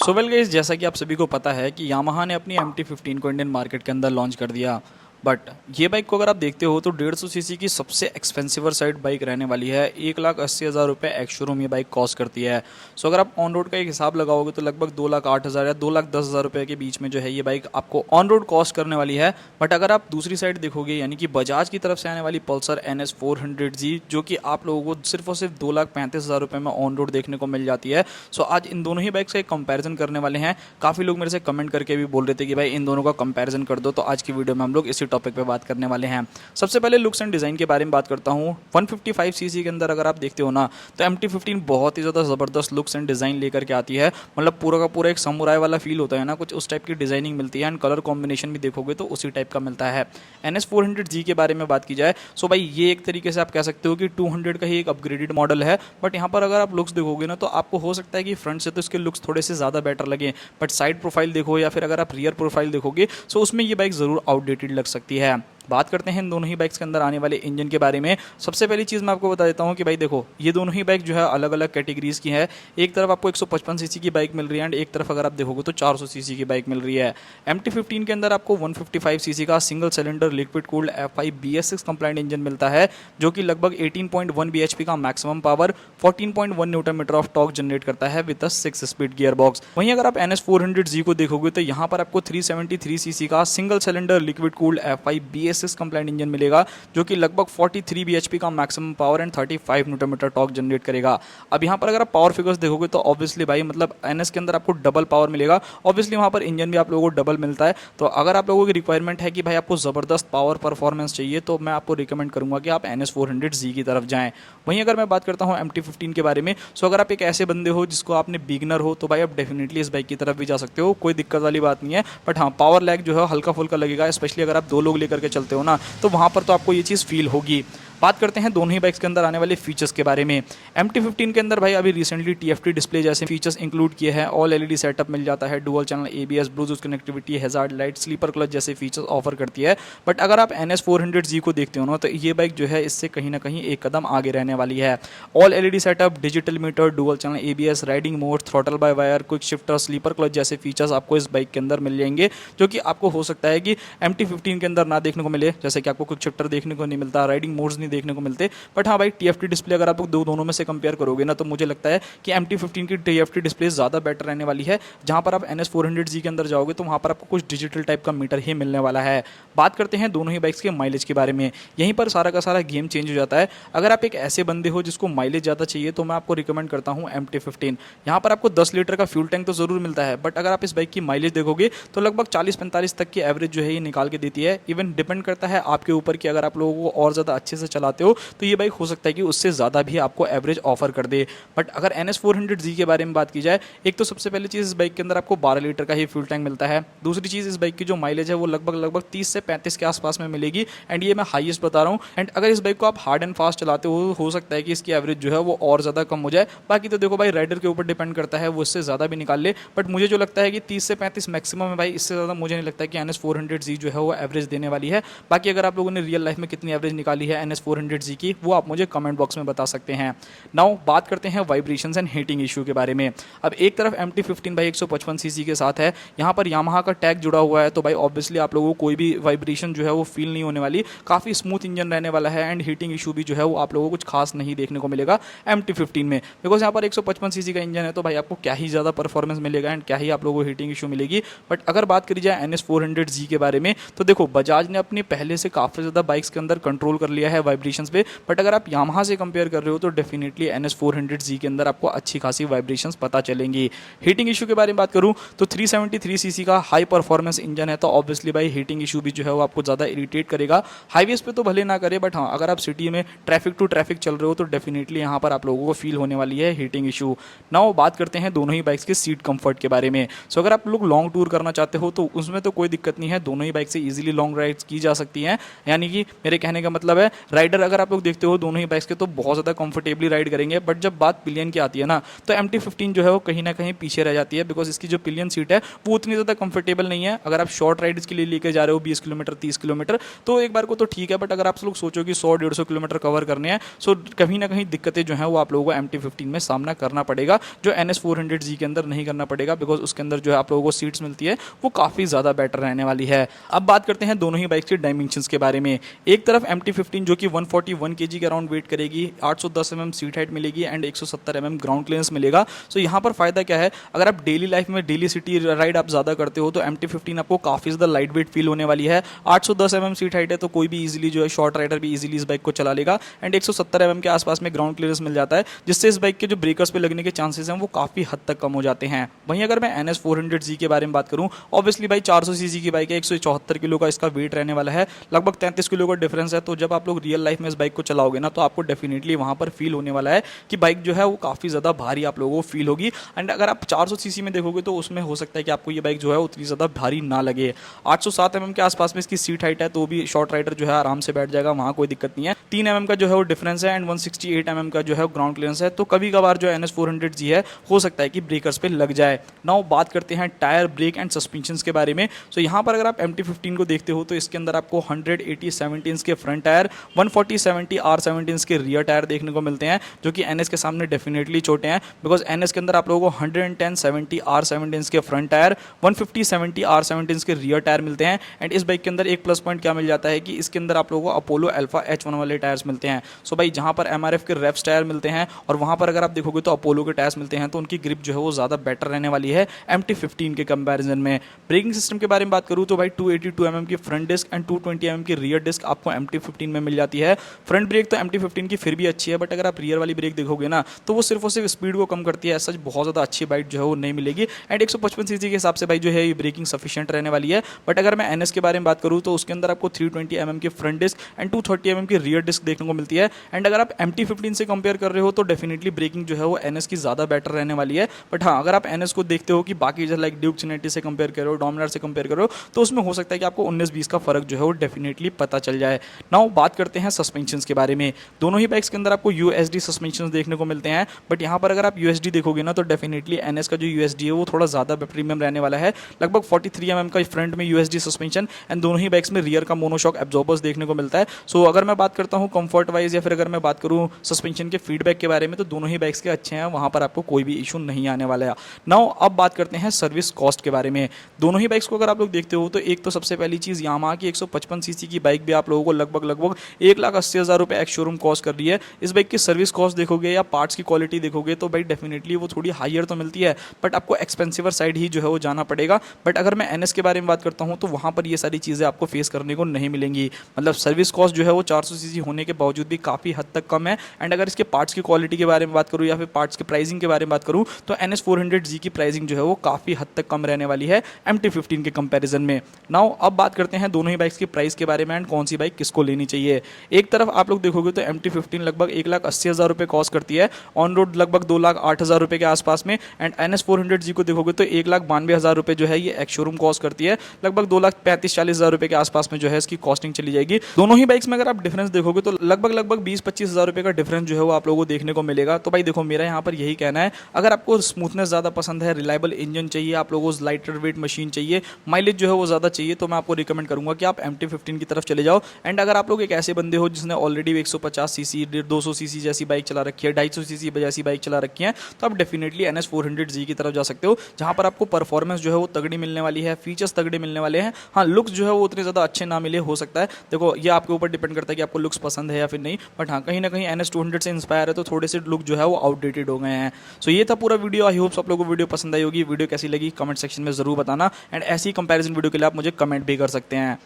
So well guys, जैसा कि आप सभी को पता है कि यामाहा ने अपनी MT-15 को इंडियन मार्केट के अंदर लॉन्च कर दिया। बट ये बाइक को अगर आप देखते हो तो 150 सीसी की सबसे एक्सपेंसिवर साइड बाइक रहने वाली है। 1,80,000 रुपये एक्स शोरूम ये बाइक कॉस्ट करती है। सो अगर आप ऑन रोड का एक हिसाब लगाओगे तो लगभग 2,08,000 या 2,10,000 रुपये के बीच में जो है ये बाइक आपको ऑन रोड कॉस्ट करने वाली है। बट अगर आप दूसरी साइड देखोगे, यानी कि बजाज की तरफ से आने वाली पल्सर NS400Z, जो कि आप लोगों को सिर्फ और सिर्फ 2,35,000 रुपये में ऑन रोड देखने को मिल जाती है। सो आज इन दोनों ही बाइक्स का एक कंपैरिजन करने वाले हैं। काफ़ी लोग मेरे से कमेंट करके भी बोल रहे थे कि भाई इन दोनों का कंपैरिजन कर दो, तो आज की वीडियो में हम लोग इसी टॉपिक पे बात करने वाले हैं। सबसे पहले लुक्स एंड डिज़ाइन के बारे में बात करता हूँ। 155 सीसी के अंदर अगर आप देखते हो ना, तो MT-15 बहुत ही ज़्यादा ज़बरदस्त लुक्स एंड डिज़ाइन लेकर के आती है। मतलब पूरा का पूरा एक समुराई वाला फील होता है ना, कुछ उस टाइप की डिज़ाइनिंग मिलती है। एंड कलर कॉम्बिनेशन भी देखोगे तो उसी टाइप का मिलता है। NS400Z के बारे में बात की जाए, सो भाई ये एक तरीके से आप कह सकते हो कि 200 का ही एक अपग्रेडेड मॉडल है। बट यहाँ पर अगर आप लुक्स देखोगे ना, तो आपको हो सकता है कि फ्रंट से तो इसके लुक्स थोड़े से ज़्यादा बेटर लगे, बट साइड प्रोफाइल देखो या फिर अगर आप रियर प्रोफाइल देखोगे, सो उसमें ये बाइक ज़रूर आउटडेटेड लग सकती है। बात करते हैं इन दोनों ही बाइक्स के अंदर आने वाले इंजन के बारे में। सबसे पहली चीज़ मैं आपको बता देता हूं कि भाई देखो, ये दोनों ही बाइक जो है अलग अलग कैटेगरीज की है। एक तरफ आपको 155 सीसी की बाइक मिल रही है एंड एक तरफ अगर आप देखोगे तो 400 सीसी की बाइक मिल रही है। MT-15 के अंदर आपको 155 सीसी का single cylinder liquid cooled F5 BS6 compliant engine मिलता है, जो कि लगभग 18.1 bhp का maximum power, 14.1 newton meter of torque generate करता है विद 6 स्पीड गियर बॉक्स। वहीं अगर आप NS400Z को देखोगे तो यहाँ पर आपको 373 सीसी का single cylinder liquid cooled F5 BS6 compliant engine मिलेगा, जो कि लगभग 43 bhp का maximum power and 35 newton meter torque generate करेगा। अब यहाँ पर अगर आप पावर फिगर्स देखोगे तो ऑब्वियसली भाई मतलब NS के अंदर आपको डबल पावर मिलेगा। ऑब्वियसली वहाँ पर इंजन भी आप लोगों को डबल मिलता है। तो अगर आप लोगों की रिक्वायरमेंट है कि भाई आपको ज़बरदस्त पावर परफॉर्मेंस चाहिए, तो मैं आपको रिकमेंड करूँगा कि आप NS400Z की तरफ जाएँ। वहीं अगर मैं बात करता हूँ MT-15 के बारे में, सो अगर आप एक ऐसे बंदे हो जिसको आपने बिगनर हो, तो भाई आप डेफिनेटली इस बाइक की तरफ भी जा सकते हो, कोई दिक्कत वाली बात नहीं है। बट हाँ, पावर लैग जो है हल्का फुल्का लगेगा, स्पेशली अगर आप 2 लोग लेकर के चलते हो ना, तो वहाँ पर तो आपको ये चीज़ फील होगी। बात करते हैं दोनों ही बाइक्स के अंदर आने वाले फीचर्स के बारे में। MT-15 के अंदर भाई अभी रिसेंटली TFT डिस्प्ले जैसे फीचर्स इंक्लूड किए हैं। ऑल LED सेटअप मिल जाता है, dual channel ABS, Bluetooth connectivity, hazard light, slipper clutch जैसे फीचर्स ऑफर करती है। बट अगर आप NS400Z को देखते हो ना, तो ये बाइक जो है इससे कहीं ना कहीं एक कदम आगे रहने वाली है। All LED setup, digital meter, dual channel ABS, riding mode, throttle by wire, quick shifter, slipper clutch जैसे फीचर्स आपको इस बाइक के अंदर मिल जाएंगे, जो कि आपको हो सकता है कि MT-15 के अंदर ना देखने को मिले। जैसे कि आपको क्विक शिफ्टर देखने को नहीं मिलता, राइडिंग मोड्स नहीं देखने को मिलते। बट हाँ भाई, TFT डिस्प्ले अगर आप दोनों में से कंपेयर करोगे ना, तो मुझे लगता है कि MT-15 की TFT डिस्प्ले ज़्यादा बेटर रहने वाली है। जहाँ पर आप NS400Z के अंदर जाओगे तो वहाँ पर आपको कुछ डिजिटल टाइप का मीटर ही मिलने वाला है। बात करते हैं दोनों ही बाइक्स के माइलेज के बारे में। यहीं पर सारा का सारा गेम चेंज हो जाता है। अगर आप एक ऐसे बंदे हो जिसको माइलेज ज़्यादा चाहिए, तो मैं आपको रिकमेंड करता हूँ MT-15। यहाँ पर आपको 10 लीटर का फ्यूल टैंक तो ज़रूर मिलता है, बट अगर आप इस बाइक की माइलेज देखोगे तो लगभग 40-45 तक की एवरेज जो है ये निकाल के देती है। इवन डिपेंड करता है आपके ऊपर कि अगर आप लोगों को और ज़्यादा अच्छे से चलाते हो तो ये बाइक हो सकता है कि उससे ज़्यादा भी आपको एवरेज ऑफर कर दे। बट अगर NS400Z के बारे में बात की जाए, एक तो सबसे पहली चीज़ इस बाइक के अंदर आपको 12 लीटर का ही फ्यूल टैंक मिलता है। दूसरी चीज़, इस बाइक की जो माइलेज है वो लगभग 30 से 35 के आसपास में मिलेगी, एंड ये मैं हाईएस्ट बता रहा हूँ। एंड अगर इस बाइक को आप हार्ड एंड फास्ट चलाते हो सकता है कि इसकी एवरेज जो है वो और ज़्यादा कम हो जाए। बाकी तो देखो भाई, राइडर के ऊपर डिपेंड करता है, वो इससे ज़्यादा भी निकाल ले। बट मुझे जो लगता है कि 30 से 35 मैक्सिमम है भाई, इससे ज़्यादा मुझे नहीं लगता कि NS400Z जो है वो एवरेज देने वाली है। बाकी अगर आप लोगों ने रियल लाइफ में कितनी एवरेज निकाली है NS400Z की, वो आप मुझे कमेंट बॉक्स में बता सकते हैं। नाउ बात करते हैं वाइब्रेशंस एंड हीटिंग इशू के बारे में। अब एक तरफ MT-15 भाई 155 सीसी के साथ है, यहाँ पर यामाहा का टैग जुड़ा हुआ है, तो भाई ऑब्वियसली आप लोगों को कोई भी वाइब्रेशन जो है वो फील नहीं होने वाली। काफ़ी स्मूथ इंजन रहने वाला है, एंड हीटिंग इशू भी जो है वो आप लोगों को कुछ खास नहीं देखने को मिलेगा MT-15 में, बिकॉज यहाँ पर 155 सीसी का इंजन है, तो भाई आपको क्या ही ज़्यादा परफॉर्मेंस मिलेगा एंड क्या ही आप लोगों को हीटिंग इशू मिलेगी। बट अगर बात करी जाए NS400Z के बारे में, तो देखो बजाज ने अपने पहले से काफ़ी ज़्यादा बाइक्स के अंदर कंट्रोल कर लिया है वाइब्रेशंस पे। बट अगर आप यामाहा से कंपेयर कर रहे हो तो डेफिनेटली NS400Z के अंदर आपको अच्छी खासी वाइब्रेशंस पता चलेंगी। हीटिंग इशू के बारे में बात करूं तो 373 सीसी का हाई परफॉर्मेंस इंजन है, तो ऑब्वियसली भाई हीटिंग इशू भी जो है वो आपको ज़्यादा इरिटेट करेगा। हाईवेज पे तो भले ना करे, बट हाँ अगर आप सिटी में ट्रैफिक टू ट्रैफिक चल रहे हो तो डेफिनेटली यहाँ पर आप लोगों को फील होने वाली है हीटिंग इशू। नाउ बात करते हैं दोनों ही बाइक्स के सीट कंफर्ट के बारे में। सो अगर आप लोग लॉन्ग टूर करना चाहते हो तो उसमें तो कोई दिक्कत नहीं है, दोनों ही बाइक से ईजिली लॉन्ग राइड्स की जा सकती हैं। यानी कि मेरे कहने का मतलब है, राइडर अगर आप लोग देखते हो दोनों ही बाइक्स के तो बहुत ज़्यादा कंफर्टेबली राइड करेंगे, बट जब बात पिलियन की आती है ना तो MT-15 जो है वो कहीं ना कहीं पीछे रह जाती है, बिकॉज इसकी जो पिलियन सीट है वो उतनी ज़्यादा कंफर्टेबल नहीं है। अगर आप शॉर्ट राइड्स के लिए लेके जा रहे हो 20 किलोमीटर 30 किलोमीटर तो एक बार को तो ठीक है, बट अगर आप लोग सोचो कि 100-150 किलोमीटर कवर करने हैं सो कहीं ना कहीं दिक्कतें जो है वो आप लोगों को MT-15 में सामना करना पड़ेगा, जो NS400Z के अंदर नहीं करना पड़ेगा, बिकॉज उसके अंदर जो है आप लोगों को सीट्स मिलती है वो काफ़ी ज़्यादा बेटर रहने वाली है। अब बात करते हैं दोनों ही बाइक्स के डायमेंशंस के बारे में। एक तरफ MT-15 जो कि 141 kg के अराउंड वेट करेगी, 810 mm सीट हाइट मिलेगी एंड 170 mm ग्राउंड क्लियरेंस मिलेगा। सो यहाँ पर फायदा क्या है, अगर आप डेली लाइफ में डेली सिटी राइड आप ज़्यादा करते हो तो MT-15 आपको काफ़ी ज़्यादा लाइट वेट फील होने वाली है। 810 mm सीट हाइट है तो कोई भी इजीली जो है शॉर्ट राइडर भी इजीली इस बाइक को चला लेगा एंड 170 mm के आसपास में ग्राउंड क्लियरेंस मिल जाता है, जिससे इस बाइक के जो ब्रेकर्स पे लगने के चांसेस हैं वो काफ़ी हद तक कम हो जाते हैं। वहीं अगर मैं NS400Z के बारे में बात करूँ, ऑब्वियसली भाई 400 cc की बाइक है, 174 किलो का इसका वेट रहने वाला है, लगभग 33 किलो का डिफरेंस है। तो जब आप लोग रियल लाइफ में इस बाइक को चलाओगे ना तो आपको डेफिनेटली वहाँ पर फील होने वाला है कि बाइक जो है वो काफ़ी ज़्यादा भारी आप लोगों को फील होगी। एंड अगर आप 400 cc में देखोगे तो उसमें हो सकता है कि आपको ये बाइक जो है उतनी ज़्यादा भारी ना लगे। 807 mm के आसपास में इसकी सीट हाइट है तो भी शॉर्ट राइडर जो है आराम से बैठ जाएगा, वहाँ कोई दिक्कत नहीं है। 3 mm का जो है वो डिफरेंस है एंड 168 mm का जो है ग्राउंड क्लियरेंस है, तो कभी कभार जो NS400Z है हो सकता है कि ब्रेकर्स पे लग जाए। नाउ बात करते हैं टायर, ब्रेक एंड सस्पेंशन के बारे में। सो यहाँ पर अगर आप MT-15 को देखते हो तो इसके अंदर आपको 180/17 के फ्रंट टायर, 140/70 R17 के रियर टायर देखने को मिलते हैं, जो कि NS के सामने डेफिनेटली छोटे हैं, बिकॉज NS के अंदर आप लोगों को 110/70 R17 के फ्रंट टायर, 150/70 R17 के रियर टायर मिलते हैं। एंड इस बाइक के अंदर एक प्लस पॉइंट क्या मिल जाता है कि इसके अंदर आप लोगों को अपोलो अल्फा H1 वाले टायर्स मिलते हैं। सो भाई जहाँ पर MRF के रेप्स टायर मिलते हैं और वहाँ पर अगर आप देखोगे तो अपोलो के टायर्स मिलते हैं, तो उनकी ग्रिप जो है वो ज़्यादा बेटर रहने वाली है MT-15 के कंपैरिजन में। ब्रेकिंग सिस्टम के बारे में बात करूँ तो भाई 282 mm की फ्रंट डिस्क एंड 220 mm की रियर डिस्क आपको MT-15 में मिल जाती है। फ्रंट ब्रेक तो MT-15 की फिर भी अच्छी है, बट अगर आप रियर वाली ब्रेक देखोगे ना तो वो सिर्फ और सिर्फ स्पीड को कम करती है, सच बहुत ज़्यादा अच्छी बाइक जो है वो नहीं मिलेगी। एंड 155 cc के हिसाब से भाई जो है ये ब्रेकिंग सफिशिएंट रहने वाली है। बट अगर मैं NS के बारे में बात करूँ तो उसके अंदर आपको 320 mm की फ्रंट डिस्क एंड 230 mm की रियर डिस्क देखने को मिलती है। एंड अगर आप MT-15 से कंपेयर कर रहे हो तो डेफिनेटली ब्रेकिंग जो है वो NS की ज़्यादा बेटर रहने वाली है। बट हाँ, अगर आप NS को देखते हो कि बाकी जैसे लाइक ड्यूक 990 से कंपेयर करो, डोमिनार से कंपेयर करो, तो उसमें हो सकता है कि आपको 19-20 का फर्क जो है वो डेफिनेटली पता चल जाए। नाउ बात करते हैं सस्पेंशन के बारे में। दोनों ही बाइक्स के अंदर आपको USD सस्पेंशन देखने को मिलते हैं, बट यहाँ पर अगर आप USD देखोगे ना तो डेफिनेटली NS का जो USD है वो थोड़ा ज़्यादा प्रीमियम रहने वाला है। लगभग 43 mm का फ्रंट में USD सस्पेंशन एंड दोनों ही बाइक्स में रियर का मोनोशॉक एब्जॉर्बर्स देखने को मिलता है। सो अगर मैं बात करता हूँ कंफर्ट वाइज या फिर अगर मैं बात करूँ सस्पेंशन के फीडबैक के बारे में तो दोनों ही बाइक्स के अच्छे हैं, वहाँ पर आपको कोई भी इशू नहीं आने वाला है। नाउ अब बात करते हैं सर्विस कॉस्ट के बारे में। दोनों ही बाइक्स को अगर आप लोग देखते हो तो एक तो सबसे पहली चीज़ यामाहा की 155 cc की बाइक भी आप लोगों को लगभग 1,80,000 रुपये एक्स शोरूम कॉस्ट कर रही है। इस बाइक की सर्विस कॉस्ट देखोगे या पार्ट्स की क्वालिटी देखोगे तो भाई डेफिनेटली वो थोड़ी हायर तो मिलती है, बट आपको एक्सपेंसिवर साइड ही जो है वो जाना पड़ेगा। बट अगर मैं NS के बारे में बात करता हूँ तो वहाँ पर ये सारी चीज़ें आपको फेस करने को नहीं मिलेंगी। मतलब सर्विस कॉस्ट जो है वो 400 cc होने के बावजूद भी काफ़ी हद तक कम है। एंड अगर इसके पार्ट्स की क्वालिटी के बारे में बात करूँ या फिर पार्ट्स की प्राइसिंग के बारे में बात करूँ तो NS400Z की प्राइसिंग जो है वो काफ़ी हद तक कम रहने वाली है MT-15 के कंपैरिजन में। नाउ अब बात करते हैं दोनों ही बाइक्स की प्राइस के बारे में एंड कौन सी बाइक किसको लेनी चाहिए। एक तरफ आप लोग देखोगे तो MT-15 लगभग 1,80,000 रुपये कॉस्ट करती है, ऑन रोड लगभग 2,08,000 रुपये के आसपास में। एंड NS400Z को देखोगे तो 1,92,000 रुपये जो है ये एक्स शोरूम कॉस्ट करती है, लगभग 2,35,40,000 रुपये के आसपास में जो है इसकी कॉस्टिंग चली जाएगी। दोनों ही बाइक्स में अगर आप डिफरेंस देखोगे तो लगभग 20-25,000 रुपये का डिफरेंस जो है वो आप लोगों को देखने को मिलेगा। तो भाई देखो मेरा यहाँ पर यही कहना है, अगर आपको स्मूथनेस ज़्यादा पसंद है, रिलायबल इंजन चाहिए, आप लोगों को लाइटर वेट मशीन चाहिए, माइलेज जो है वो ज़्यादा चाहिए, तो मैं आपको रिकमेंड करूंगा कि आप MT-15 की तरफ चले जाओ। एंड अगर आप लोग एक ऐसे बंदे हो जिसने ऑलरेडी 150 cc 200 cc जैसी बाइक चला रखी है, 250 cc जैसी बाइक चला रखी है, तो आप डेफिनेटली NS400Z की तरफ जा सकते हो, जहाँ पर आपको परफॉर्मेंस जो है वो तगड़ी मिलने वाली है, फीचर्स तगड़े मिलने वाले हैं। हाँ, लुक्स जो है वो उतने ज़्यादा अच्छे ना मिले, हो सकता है, देखो ये आपके ऊपर डिपेंड करता है कि आपको लुक्स पसंद है या फिर नहीं। बट हाँ, कहीं ना कहीं NS200 से इंस्पायर है तो थोड़े से लुक जो है वो आउटडेटेड हो गए हैं। सो ये था पूरा वीडियो। आई होप आप लोगों को वीडियो पसंद आई होगी। वीडियो कैसी लगी कमेंट सेक्शन में जरूर बताना एंड ऐसी कंपैरिजन वीडियो के लिए आप मुझे कमेंट भी कर सकते हैं।